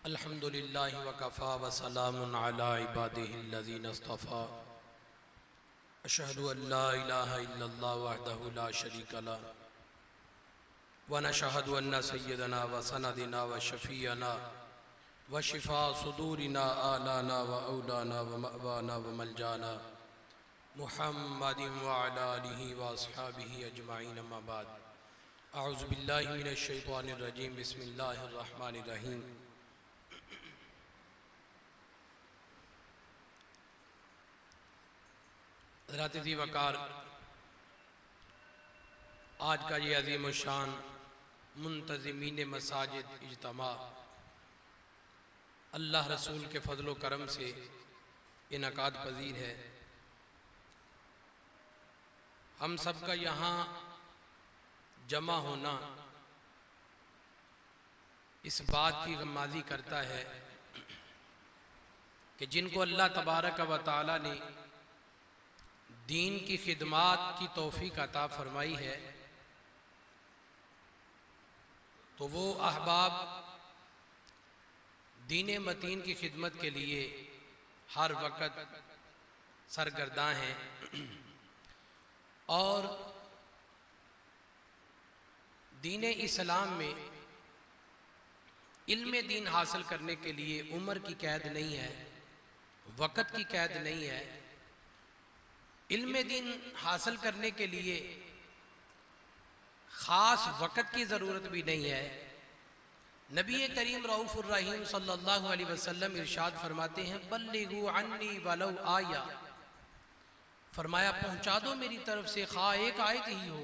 अल्हम्दुलिल्लाहि वकफ़ा वसलामुन अला इबादिहिल्लज़ीना इस्तफ़ा अशहदु अल्ला इलाहा इल्लल्लाह वहदहु ला शरीका लह व नशहदु अन्न सय्यदना व सनदना व शफ़ीअना व शिफ़ा सुदूरिना आलाना व औलाना व मअवाना व मलजाना मुहम्मदिन व अला आलिहि व अस्हाबिहि अजमाइन अम्मा बाद अऊज़ु बिल्लाहि मिनश शैतानिर रजीम बिस्मिल्लाहिर रहमानिर रहीम। हज़रात ज़ी वक़ार, आज का ये अज़ीम शान मुंतज़िमीन मसाजिद इज्तिमा अल्लाह रसूल के फ़ज़ल व करम से इनकाद पज़ीर है। हम सब का यहाँ जमा होना इस बात की गम्माज़ी करता है कि जिनको अल्लाह तबारक व तआला ने दीन की खिदमत की तौफीक अता फरमाई है, तो वो अहबाब दीन मतीन की खिदमत के लिए हर वक़्त सरगर्दां हैं और दीन इस्लाम में इल्म दीन हासिल करने के लिए उम्र की कैद नहीं है, वक़्त की कैद नहीं है। इल्म दीन हासिल करने के लिए ख़ास वक़्त की ज़रूरत भी नहीं है। नबी करीम रऊफ़ुर रहीम सल्लल्लाहु अलैहि वसल्लम इरशाद फरमाते हैं, बल्लिगू अन्नी वलौ आया, फरमाया पहुँचा दो मेरी तरफ से खा एक आयत ही हो।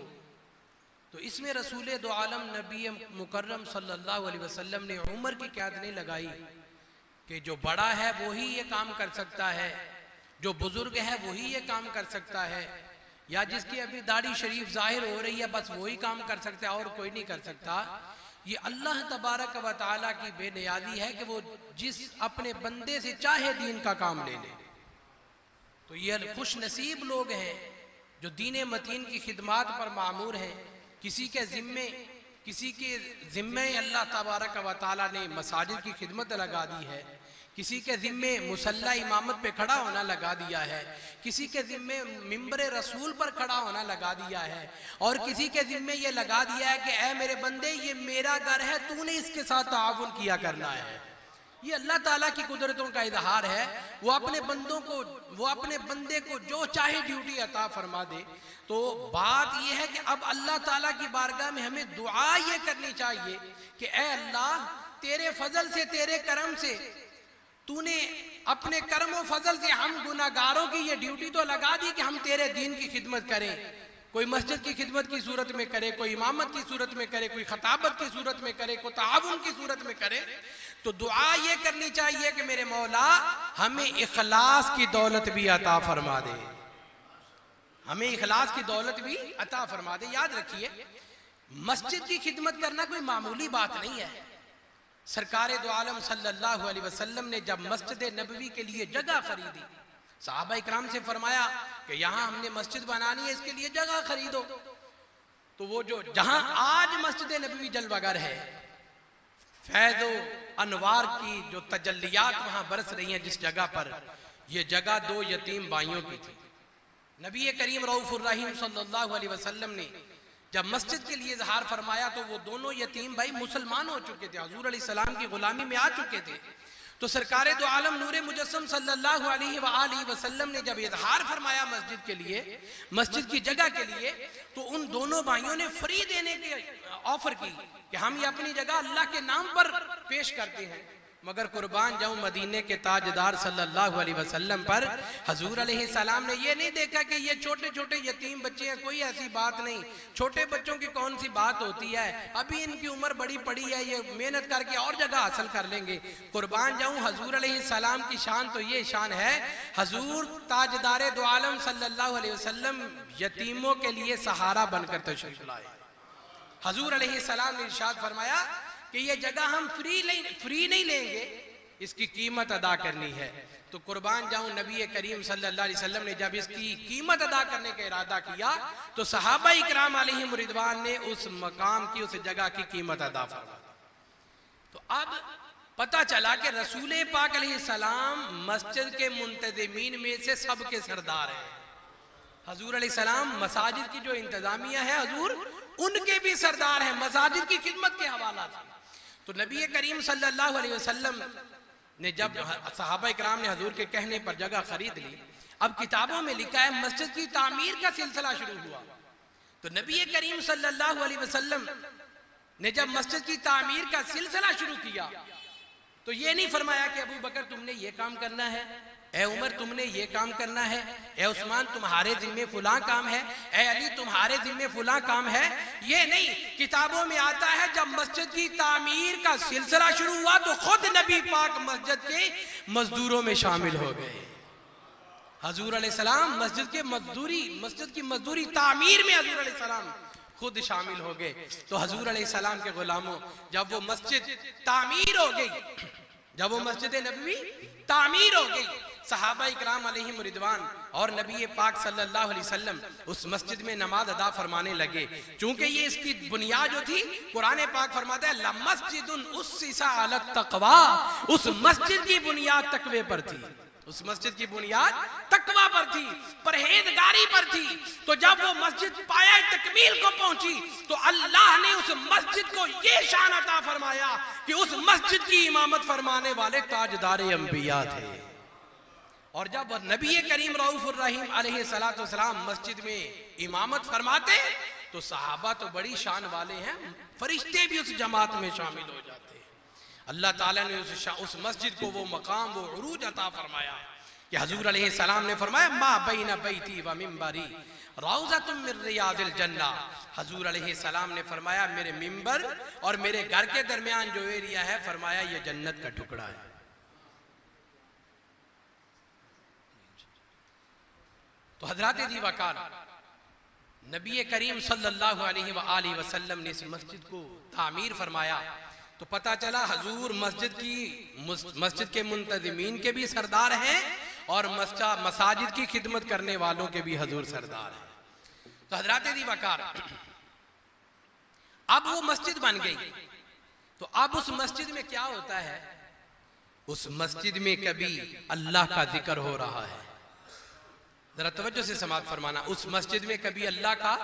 तो इसमें रसूल दो आलम नबी मुकर्रम सल्लल्लाहु अलैहि वसल्लम ने उम्र की कैद नहीं लगाई कि जो बड़ा है वही ये काम कर सकता है, जो बुजुर्ग है वही ये काम कर सकता है, या जिसकी अभी दाढ़ी शरीफ जाहिर हो रही है बस वही काम कर सकता है और कोई नहीं कर सकता। ये अल्लाह तबारक व तआला की बेनियाजी है कि वो जिस अपने बंदे से चाहे दीन का काम ले ले। तो ये खुश नसीब लोग हैं जो दीन मतीन की खिदमत पर मामूर हैं। किसी के ज़िम्मे अल्लाह तबारक व तआला ने मसाजिद की खिदमत लगा दी है, किसी के ज़िम्मे मुसल्ला इमामत पे खड़ा होना लगा दिया है, किसी के ज़िम्मे मिंबर रसूल पर खड़ा होना लगा दिया है, और किसी के ज़िम्मे ये लगा दिया है कि ऐ मेरे बंदे ये मेरा घर है, तूने इसके साथ ताउन किया करना है। ये अल्लाह ताला की कुदरतों का इजहार है। वो अपने बंदे को जो चाहे ड्यूटी अता फरमा दे। तो बात यह है कि अब अल्लाह ताला की बारगाह में हमें दुआ ये करनी चाहिए कि ऐ अल्लाह तेरे फजल से, तेरे करम से तूने अपने कर्म और फजल से हम गुनाहगारों की ये ड्यूटी तो लगा दी कि हम तेरे दीन की खिदमत करें। कोई मस्जिद की खिदमत की सूरत में करे, कोई इमामत की सूरत में करे, कोई खताबत की सूरत में करे, कोई ताउन की सूरत में करे। तो दुआ ये करनी चाहिए कि मेरे मौला हमें इखलास की दौलत भी अता फरमा दे, हमें इखलास की दौलत भी अता फरमा दे। याद रखिए, मस्जिद की खिदमत करना कोई मामूली बात नहीं है। सरकार दो आलम सल्लल्लाहु अलैहि वसल्लम ने जब मस्जिद नबवी के लिए जगह खरीदी, सहाबा इकराम से फरमाया कि यहाँ हमने मस्जिद बनानी है, इसके लिए जगह खरीदो। तो वो जो जहां आज मस्जिद नबवी जलवागर है, फैज़ो अनवार की जो तजल्लियात वहां बरस रही हैं, जिस जगह पर ये जगह दो यतीम भाइयों की थी। नबी करीम रऊफ़ुर रहीम सल्लल्लाहु अलैहि वसल्लम ने जब मस्जिद के लिए इजहार फरमाया तो वो दोनों यतीम भाई मुसलमान हो चुके थे, हुजूर अलैहिस्सलाम की गुलामी में आ चुके थे। तो सरकार दो आलम नूरे मुजस्सम सल्लल्लाहु अलैहि वसल्लम ने जब इजहार फरमाया मस्जिद के लिए, मस्जिद की जगह के लिए, तो उन दोनों भाइयों ने फ्री देने की ऑफर की कि हम ये अपनी जगह अल्लाह के नाम पर पेश करते हैं। मगर कुर्बान जाऊं मदीने के ताजदार सल्लल्लाहु अलैहि वसल्लम पर, हुजूर अलैहिस्सलाम ने ये नहीं देखा कि ये छोटे छोटे यतीम बच्चे हैं, कोई ऐसी बात नहीं, छोटे बच्चों की कौन सी बात होती है, अभी इनकी उम्र बड़ी पड़ी है, ये मेहनत करके और जगह हासिल कर लेंगे। कुर्बान जाऊं हुजूर अलैहिस्सलाम की शान तो ये शान है, हुजूर ताजदार दो आलम सल्लल्लाहु अलैहि वसल्लम यतीमों के लिए सहारा बनकर तशरीफ लाए। हुजूर अलैहिस्सलाम ने इरशाद फरमाया कि ये जगह हम फ्री नहीं लेंगे, इसकी कीमत अदा करनी है। तो कुर्बान जाऊं नबी करीम सल्लल्लाहु अलैहि वसल्लम ने जब इसकी कीमत अदा करने का इरादा किया तो सहाबा इकराम अलैहिम रिदवान ने उस मकाम की, उस जगह की कीमत अदा फरमा। तो अब पता चला कि रसूल पाक अलैहिस्सलाम मस्जिद के मुंतज़िमीन में से सबके सरदार हैं। हजूर अलैहिस्सलाम मसाजिद की जो इंतजामिया है हजूर उनके भी सरदार हैं, मसाजिद की खिदमत के हवाला से। तो नबी करीम सल्लल्लाहु अलैहि वसल्लम ने जब सहाबा इकराम ने हजूर के कहने पर जगह खरीद ली, अब किताबों में लिखा है मस्जिद की तामीर का सिलसिला शुरू हुआ। तो नबी करीम सल्लल्लाहु अलैहि वसल्लम ने जब मस्जिद की तामीर का सिलसिला शुरू किया तो ये नहीं फरमाया कि अबू बकर तुमने ये काम करना है, ए उमर तुमने ये काम करना है, ए उस्मान तुम्हारे जिम्मे फुला काम है, ए अली तुम्हारे जिम्मे फुला काम है। ये नहीं, किताबों में आता है जब मस्जिद की तामीर का सिलसिला शुरू हुआ तो खुद नबी पाक मस्जिद के मजदूरों में शामिल हो गए। हजूर अलैहिस्सलाम मस्जिद की मजदूरी तामीर में हजूर अलैहिस्सलाम खुद शामिल हो गए। तो हजूर अलैहिस्सलाम के गुलामों, जब वो मस्जिद तामीर हो गई, जब वो मस्जिद नबवी तामीर हो गई, सहाबा इकराम अलैहिम रिदवान और नबी पाक सल्लल्लाहु अलैहि वसल्लम उस मस्जिद में नमाज अदा फरमाने लगे। चूंकि ये इसकी बुनियाद जो थी, कुरान पाक फरमाता है लमस्जिदुन उस्सिसा अला तक़वा, उस मस्जिद की बुनियाद तकवे पर थी, उस मस्जिद की बुनियाद तकवा पर थी, परहेजगारी पर थी। तो जब वो मस्जिद पाया तकमील को पहुंची तो अल्लाह ने उस मस्जिद को ये शान अता फरमाया कि उस मस्जिद की इमामत फरमाने वाले ताजदार अंबिया थे। और जब नबी करीम रऊफुर रहीम अलैहिस्सलातु वस्सलाम मस्जिद में इमामत फरमाते तो सहाबा तो बड़ी शान वाले हैं, फरिश्ते भी उस जमात में शामिल हो जाते हैं। अल्लाह ताला ने उस मस्जिद को वो मकाम, वो उरूज अता फरमाया कि हजूर अलैहिस्सलाम ने फरमाया मा बैना बैती व मिंबरी रौज़तुम मिन रियादिल जन्नह। हजूर अलैहिस्सलाम ने फरमाया मेरे मिंबर और मेरे घर के दरमियान जो एरिया है, फरमाया ये जन्नत का टुकड़ा है। तो हजरात दी वकार नबी करीम सल्लल्लाहु अलैहि वसल्लम ने इस मस्जिद को तामीर फरमाया तो पता चला हजूर मस्जिद के मुंतज़िमीन के भी सरदार हैं और मसाजिद की खिदमत करने वालों के भी हजूर सरदार हैं। तो हजरात दी वकार अब वो मस्जिद बन गई, तो अब उस मस्जिद में क्या होता है, उस मस्जिद में कभी अल्लाह का जिक्र हो रहा है। जरा तवज्जो से समाअत फरमाना, उस मस्जिद में कभी अल्लाह का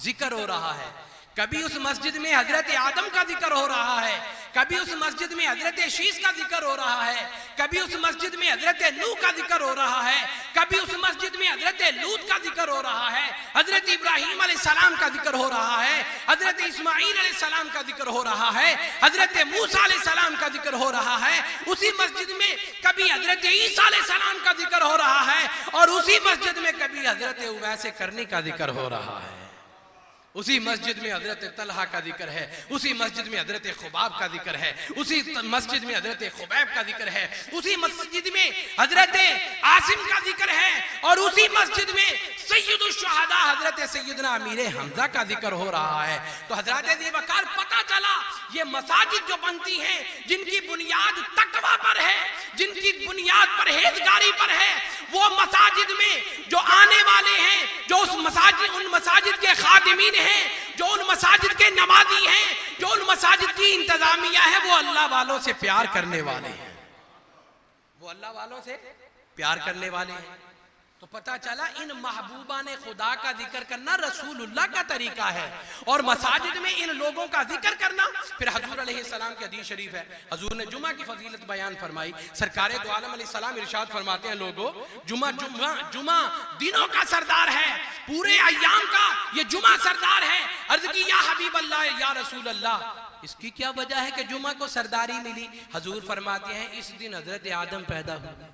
जिक्र हो रहा है, कभी उस मस्जिद में हजरत आदम का जिक्र हो रहा है, कभी उस मस्जिद में हजरत शीश का जिक्र हो रहा है, कभी उस मस्जिद में हजरत नूह का जिक्र हो रहा है, कभी उस मस्जिद में हजरत लूत का जिक्र हो रहा है, हजरत इब्राहिम अलैहिस्सलाम का जिक्र हो रहा है, हजरत इस्माईल अलैहिस्सलाम का जिक्र हो रहा है, हजरत मूसा अलैहिस्सलाम का जिक्र हो रहा है। उसी मस्जिद में कभी हजरत ईसा अलैहिस्सलाम का जिक्र हो रहा है और उसी मस्जिद में कभी हजरत उवैस करनी का जिक्र हो रहा है। उसी मस्जिद में हजरत तलहा का जिक्र है, उसी मस्जिद में हजरत खुबाब का जिक्र है, उसी मस्जिद में हजरत खुबैब का जिक्र है, उसी मस्जिद में हजरत आसिम का जिक्र है और उसी मस्जिद में सैयदुश शुहदा हजरत सैयदना अमीर हमजा का जिक्र हो रहा है। तो हजरत दी वकार पता चला ये मसाजिद जो बनती हैं, जिनकी बुनियाद तकवा पर है, जिनकी बुनियाद परहेजगारी पर है, वो मसाजिद में जो आने वाले हैं, जो उन मसाजिद के खादिमीन हैं, जो उन मसाजिद के नमाजी हैं, जो उन मसाजिद की इंतजामिया है, वो अल्लाह वालों से प्यार करने वाले हैं, वो अल्लाह वालों से प्यार करने वाले हैं। तो पता चला इन महबूबा ने खुदा का जिक्र करना रसूलुल्लाह का तरीका है और मसाजिद में इन लोगों का जिक्र करना। फिर हजूर अलैहिस्सलाम की हदीस शरीफ है, हजूर ने जुमा की फजीलत बयान फरमाई। सरकारे दो आलम अलैहिस्सलाम इरशाद फरमाते हैं, लोगों जुमा दिनों का सरदार है, पूरे अय्याम का ये जुमा सरदार है। अर्ज की या हबीब अल्लाह या रसूल अल्लाह, इसकी क्या वजह है कि जुमा को सरदारी मिली? हजूर फरमाते हैं इस दिन हजरत आदम पैदा हुए,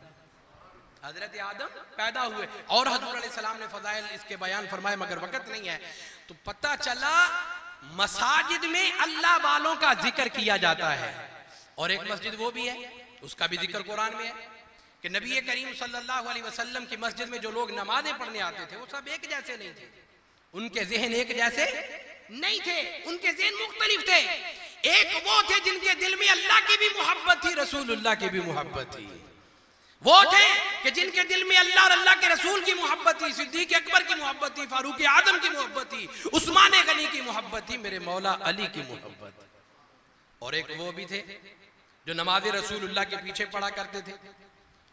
हजरत आदम पैदा हुए। और हजूर अलैहिस्सलाम ने फजाइल इसके बयान फरमाए, मगर वक्त नहीं है। तो पता चला मसाजिद में अल्लाह वालों का जिक्र किया जाता है। और एक मस्जिद वो भी है, उसका भी जिक्र कुरान में है कि नबी करीम सल्लल्लाहु अलैहि वसल्लम की मस्जिद में जो लोग नमाजें पढ़ने आते थे वो सब एक जैसे नहीं थे, उनके ज़हन एक जैसे नहीं थे, उनके ज़हन मुख्तलिफ थे। एक वो थे जिनके दिल में अल्लाह की भी मोहब्बत थी, रसूलुल्लाह की भी मोहब्बत थी। वो थे कि जिनके दिल में अल्लाह और अल्लाह के रसूल की मोहब्बत थी, सिद्दीक अकबर की मोहब्बत थी, फारूक आजम की मोहब्बत थी, उस्मान गनी की मोहब्बत थी, मेरे मौला अली की मोहब्बत। और एक वो भी थे जो नमाज़े रसूलुल्लाह के पीछे पढ़ा करते थे,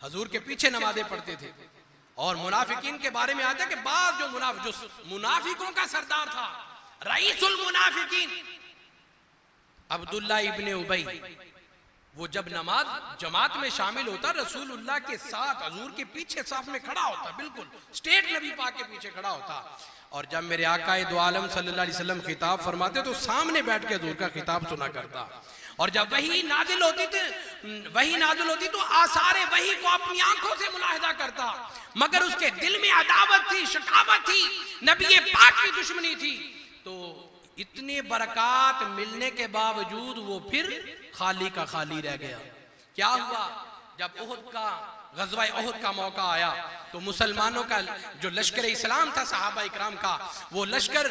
हजूर के पीछे नमाज़ें पढ़ते थे। और मुनाफिकीन के बारे में आता है कि बाद जो मुनाफिकों का सरदार था, रईसुल मुनाफिकीन अब्दुल्ला इब्ने उबई, वो जब नमाज जमात में शामिल होता, रसूलुल्लाह के साथ हजूर के पीछे साफ में खड़ा होता, बिल्कुल स्टेट नबी पाक के पीछे खड़ा होता। और जब मेरे आका दो आलम सल्लल्लाहु अलैहि वसल्लम खिताब फरमाते तो सामने बैठ के हजूर का खिताब सुना करता। और जब वही नाजिल होती तो आसारे वही को अपनी आंखों से मुलाहिजा करता, मगर उसके दिल में अदावत थी, शकावत थी, नबी पाक की दुश्मनी थी। तो इतने बरकत मिलने के बावजूद वो फिर खाली का खाली रह गया। क्या हुआ? जब ग़ज़वा उहद का मौका आया तो मुसलमानों का जो लश्कर इस्लाम था, सहाबा इकराम का, वो लश्कर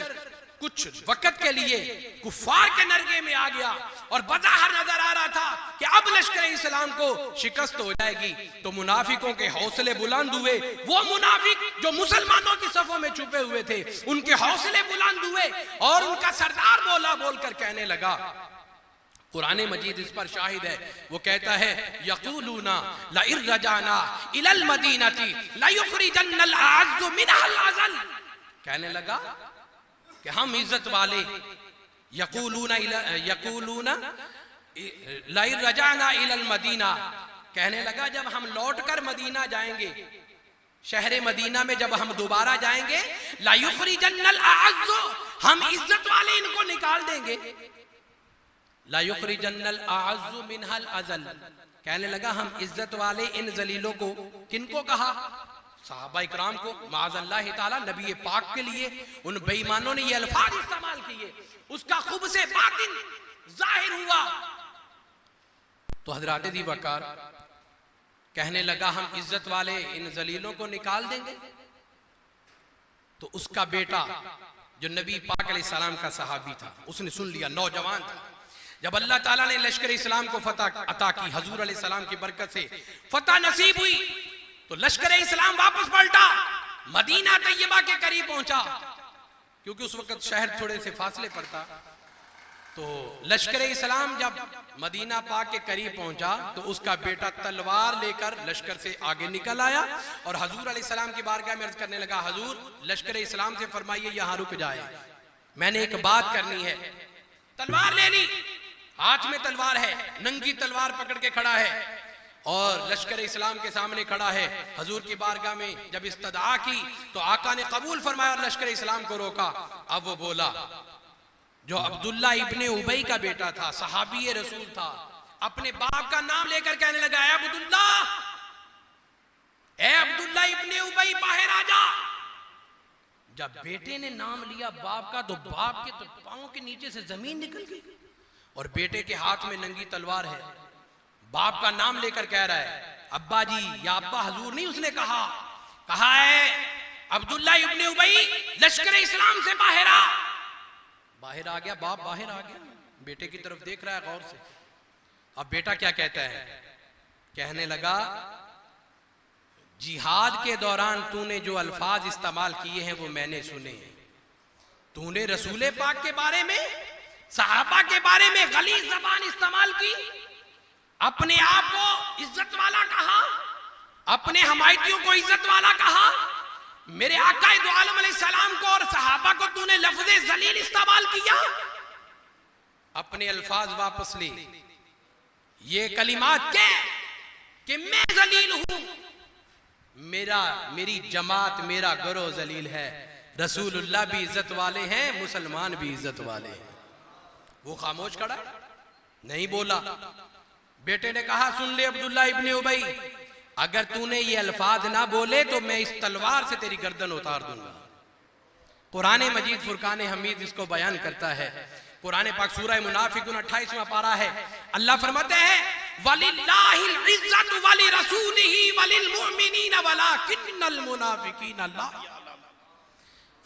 कुछ वक्त के लिए कुफार के नरगे में आ गया और बज़ाहिर नजर आ रहा था कि अब लश्कर इस्लाम को शिकस्त हो जाएगी। तो मुनाफिकों के हौसले बुलंद हुए। वो मुनाफिक जो मुसलमानों की सफों में छुपे हुए थे, उनके हौसले बुलंद हुए और उनका सरदार बोलकर कहने लगा, कुरान मजीद इस पर शाहिद है, वो कहता है यक़ूलूना लइन रजाना इलल मदीनती लयुखरिजन्नल अअज़्ज़ु मिनहल अज़ल। कहने लगा कि हम इज्जत वाले, यक़ूलूना लइन रजाना इलल मदीना, कहने लगा जब हम लौटकर मदीना जाएंगे, शहर मदीना में जब हम दोबारा जाएंगे, लयुखरिजन्नल अअज़्ज़ु, हम इज्जत वाले इनको निकाल देंगे। ला युखरिजन्नल अअज़्ज़ु मिनहल अज़ल, कहने लगा हम इज्जत वाले इन जलीलों को, किनको कहा? सहाबा इकराम को, माअज़ल्लाह ताला नबी पाक के लिए उन बेईमानों ने ये अल्फाज इस्तेमाल किए, उसका खुब से बातिन जाहिर हुआ। तो हज़रात दी वक़ार कहने लगा हम इज्जत वाले इन जलीलों को निकाल देंगे। तो उसका बेटा जो नबी पाक अलैहिस्सलाम का सहाबी था, उसने सुन लिया, नौजवान था। जब अल्लाह ताला ने लश्कर इस्लाम को फतह अता की, हजूर अलैहिस्सलाम की बरकत से फतह नसीब हुई, तो लश्कर इस्लाम वापस पलटा, मदीना तैयबा के करीब पहुंचा, क्योंकि उस वक्त शहर थोड़े से फासले पर था। तो लश्कर इस्लाम जब मदीना पाक के करीब पहुंचा तो उसका बेटा तलवार लेकर लश्कर से आगे निकल आया और हजूर अलैहिस्सलाम की बारगाह में अर्ज करने लगा, हजूर लश्कर इस्लाम से फरमाइए यहां रुक जाए, मैंने एक बात करनी है। तलवार ले ली, हाथ में तलवार है, नंगी तलवार पकड़ के खड़ा है और लश्कर इस्लाम के सामने खड़ा है। हजूर की बारगाह में जब इस्तदा की तो आका ने कबूल फरमाया और लश्कर इस्लाम को रोका। अब वो बोला, जो अब्दुल्ला इब्ने उबई का बेटा था, सहाबी रसूल था, अपने बाप का नाम लेकर कहने लगा, ए अब्दुल्ला इब्ने उबई बाहर आ जा। जब बेटे ने नाम लिया बाप का, तो बाप के तो पांव के नीचे से जमीन निकल गई और बेटे के हाथ में नंगी तलवार है। बाप का नाम लेकर कह रहा है, अब्बा जी या अब्बा हजूर नहीं उसने कहा है अब्दुल्ला इब्ने उबई लश्कर इस्लाम से बाहर आ। बाहर आ गया, बाप बाहर आ गया, बेटे की तरफ देख रहा है गौर से। अब बेटा क्या कहता है? कहने लगा, जिहाद के दौरान तूने जो अल्फाज इस्तेमाल किए हैं वो मैंने सुने हैं। तूने रसूल पाक के बारे में, सहाबा के बारे में गलीज़ ज़बान इस्तेमाल की, अपने आप को इज्जत वाला कहा, अपने हमायतियों को इज्जत वाला कहा, मेरे आका दो आलम अलैहिस्सलाम को और सहाबा को तूने लफ्ज़े जलील इस्तेमाल किया। अपने अल्फाज वापस ले, ये कलिमात क्या कि मैं जलील हूं, मेरी जमात, मेरा गरो जलील है, रसूलुल्लाह भी इज्जत वाले हैं, मुसलमान भी इज्जत वाले हैं। वो खामोश खड़ा, नहीं बोला। बेटे ने कहा, सुन ले अब्दुल्ला इब्ने उबई, अगर तूने ये अल्फाज ना बोले तो मैं इस तलवार से तेरी गर्दन उतार दूंगा। कुरान मजीद फुरकान हमीद इसको बयान करता है। कुरान पाक सूरह मुनाफिकून 28वां पारा है। अल्लाह फरमाते हैं, वलिल्लाहिल इज्जतु वलि रसूलिही वलिल मुमिनीना वलाकिन्नल मुनाफिकीना ला यअलमून।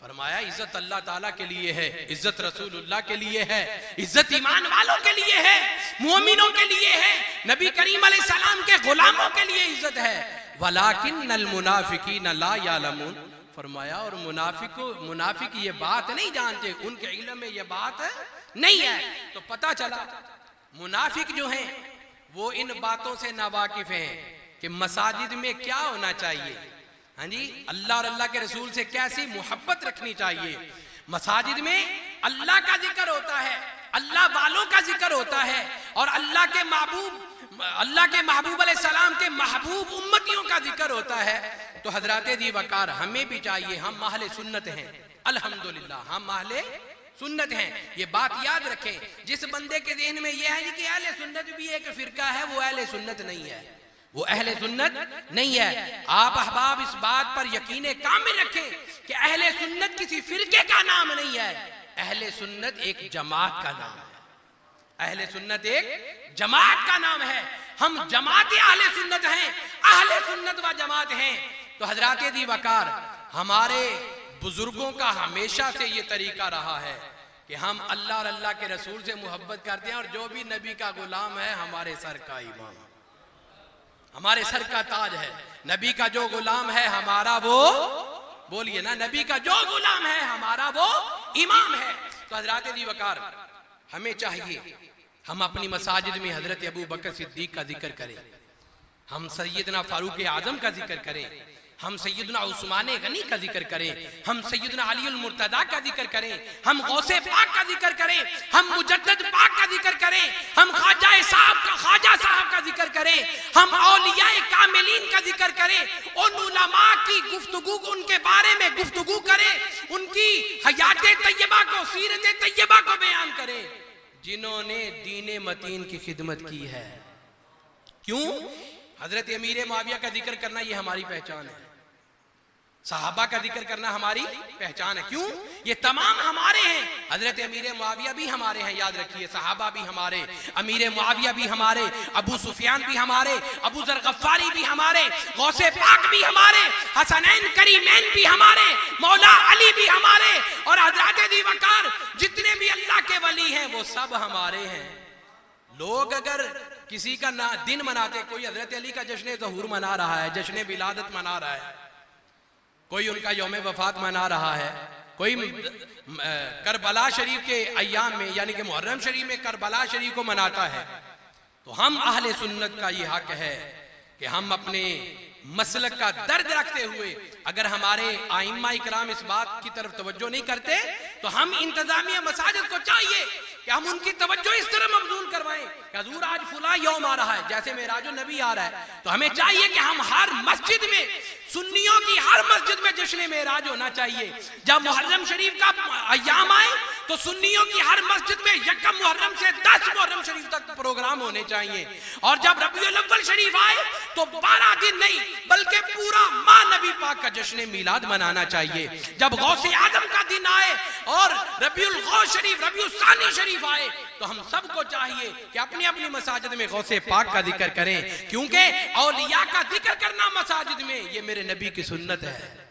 फरमाया इज्जत अल्लाह ताला के लिए है, इज्जत रसूलुल्लाह के लिए है, इज्जत ईमान वालों के लिए है, मोमिनों के लिए है, नबी करीम अलैहिस्सलाम के गुलामों के लिए इज्जत है। वलाकिन्नल मुनाफिकीना ला यअलमून। फरमाया और मुनाफिक ये बात नहीं जानते, उनके इल्म में ये बात नहीं है। तो पता चला मुनाफिक जो हैं वो इन बातों से नावाकिफ हैं कि मसाजिद में क्या होना चाहिए। हाँ जी, अल्लाह और अल्लाह के रसूल से कैसी मोहब्बत रखनी चाहिए। मसाजिद में अल्लाह का जिक्र होता है, अल्लाह वालों का जिक्र होता है, और अल्लाह के महबूब अलैहिस्सलाम के महबूब उम्मतियों का जिक्र होता है। तो हजराते दी वकार, हमें भी चाहिए, हम अहले सुन्नत हैं, अल्हम्दुलिल्लाह हम अहले सुन्नत हैं। ये बात याद रखें। जिस बंदे के ज़हन में यह है कि अहले सुन्नत भी एक फिरका है, वो अहले सुन्नत नहीं है, वो अहले सुन्नत नहीं है। आप अहबाब इस बात पर यकीन कामिल रखें कि अहले सुन्नत किसी फिरके का नाम नहीं है, अहले सुन्नत एक जमात का नाम है। अहले सुन्नत एक जमात का नाम है। हम जमात अहले सुन्नत हैं, अहले सुन्नत व जमात हैं। तो हजराते दी वकार, हमारे बुजुर्गों का हमेशा से ये तरीका रहा है कि हम अल्लाह और अल्लाह के रसूल से मोहब्बत करते हैं, और जो भी नबी का गुलाम है हमारे सर का इमाम, हमारे सर का ताज है। नबी का जो गुलाम है हमारा वो, बोलिए ना, नबी का जो गुलाम है हमारा वो इमाम है। तो हजरात दी वकार, हमें चाहिए हम अपनी मसाजिद में हजरत अबू बकर सिद्दीक का जिक्र करें, हम सैयदना फारूक आजम का जिक्र करें, हम सैयदना उस्मान गनी का जिक्र करें, हम सैयदना अली अल मुर्तदा का जिक्र करें, हम गौसे पाक का जिक्र करें, हम मुजद्दद पाक का जिक्र करें, हम ख्वाजा साहब का जिक्र करें, हम औलियाए कामिलीन का जिक्र करें, उन उलमा की गुफ्तगू, उनके बारे में गुफ्तगू करें, उनकी हयाते तैयबा को, सीरत तैयबा को बयान करें, जिन्होंने दीन मतीन की खिदमत की है। क्यों? हजरत अमीर मुआविया का जिक्र करना ये हमारी पहचान है, सहाबा का जिक्र करना हमारी पहचान है। क्यों? ये तमाम हमारे हैं। हजरत अमीर मुआविया भी हमारे हैं, याद रखिए, सहाबा भी हमारे, अमीर मुआविया भी हमारे, अबू सुफियान भी हमारे, अबू जर गफ्फारी भी हमारे, गौसे पाक भी हमारे, हसनैन करीमैन भी हमारे, मौला अली भी हमारे, और हजरत दी वकार जितने भी अल्लाह के वली हैं वो सब हमारे हैं। लोग अगर किसी का ना दिन मनाते, कोई हजरत अली का जश्न ज़हूर मना रहा है, जश्न विलादत मना रहा है, कोई उनका यौम वफात मना रहा है, कोई करबला शरीफ के अय्याम में यानी कि मुहर्रम शरीफ में करबला शरीफ को मनाता है, तो हम अहले सुन्नत का ये हक है कि हम अपने मसलक का दर्द रखते हुए, अगर हमारे आइम्मा इकराम इस बात की तरफ तवज्जो नहीं करते, तो हम इंतजामिया मसाजिद को चाहिए कि हम उनकी तवज्जो इस तरह मबजूल करवाएं कि हुजूर आज फुला यौम आ रहा है, जैसे मेराजुन नबी आ रहा है, तो हमें चाहिए कि हम हर मस्जिद में, सुन्नियों की हर मस्जिद में जश्न मेराज होना चाहिए। जब मुहर्रम शरीफ का अय्याम आए तो सुन्नियों की हर मस्जिद में यकम मुहर्रम से 10 मुहर्रम शरीफ तक प्रोग्राम होने चाहिए, और जब रबीउल अव्वल शरीफ आए तो 12 दिन नहीं बल्कि पूरा माह नबी पाक का जश्न मीलाद मनाना चाहिए। जब गौसे आजम का दिन आए और रबीउल गौस शरीफ, रबीउल सानी शरीफ आए, तो हम सबको चाहिए कि अपनी अपनी मसाजिद में गौसे पाक का जिक्र करें, क्योंकि औलिया का जिक्र करना मसाजिद में ये मेरे नबी की सुन्नत है,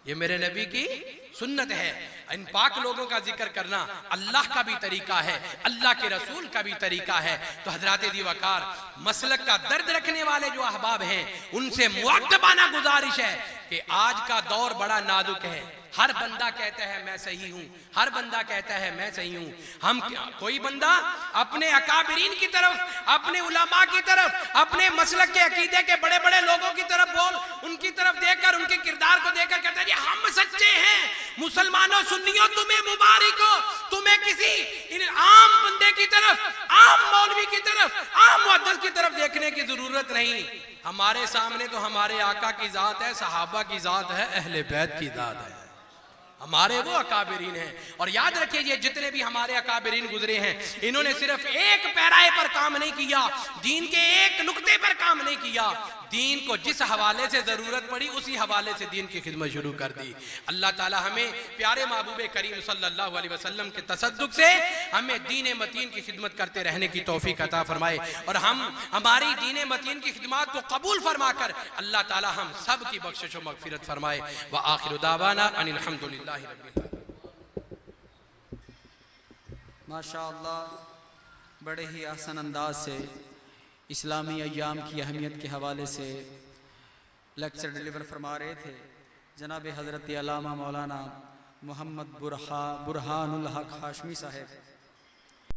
ये मेरे नबी की सुन्नत है। इन पाक लोगों का जिक्र करना अल्लाह का भी तरीका है, अल्लाह के रसूल का भी तरीका है। तो हजरात दी वकार, मसलक का दर्द रखने वाले जो अहबाब हैं उनसे मुअद्दबाना गुजारिश है कि आज का दौर बड़ा नाजुक है। हर बंदा कहता है मैं सही हूं, हर बंदा कहता है मैं सही हूं। हम कोई बंदा अपने अकाबिरीन की तरफ, अपने उलमा की तरफ, अपने मसलक के अकीदे के बड़े बड़े लोगों की तरफ बोल, उनकी तरफ देखकर, उनके किरदार को देखकर कहता है हम सच्चे हैं। मुसलमानों सुन्नियों तुम्हें मुबारक हो, तुम्हें किसी इन आम बंदे की तरफ, आम मौलवी की तरफ, आम मुहद्दिस की तरफ देखने की जरूरत नहीं। हमारे सामने तो हमारे आका की जात है, सहाबा की जात है, अहले बैत की जात है, हमारे वो अकाबिरीन हैं। और याद रखिए ये जितने भी हमारे अकाबिरीन गुजरे हैं, इन्होंने सिर्फ एक पैराए पर काम नहीं किया, दीन के एक नुक्ते पर काम नहीं किया, दीन को जिस हवाले से जरूरत पड़ी उसी हवाले से दीन की खिदमत शुरू कर दी। अल्लाह ताला हमें प्यारे महबूब करीम सल्लल्लाहु अलैहि वसल्लम के तसद्दुक से हमें दीन मतीन की खिदमत करते रहने की तौफीक अता फरमाए, और हम हमारी दीन मतीन की खिदमत को कबूल फरमाकर अल्लाह ताला हम सब की बख्शिश व मगफिरत फरमाए। व आखिरु दावाना अनिल हम्दुलिल्लाहि रब्बिल आलमीन। माशाअल्लाह, बड़े ही आसान अंदाज से इस्लामी अय्याम की अहमियत के हवाले से लेक्चर डिलीवर फरमा रहे थे जनाब हज़रत अल्लामा मौलाना मोहम्मद बुरहानुल हक हाशमी साहब।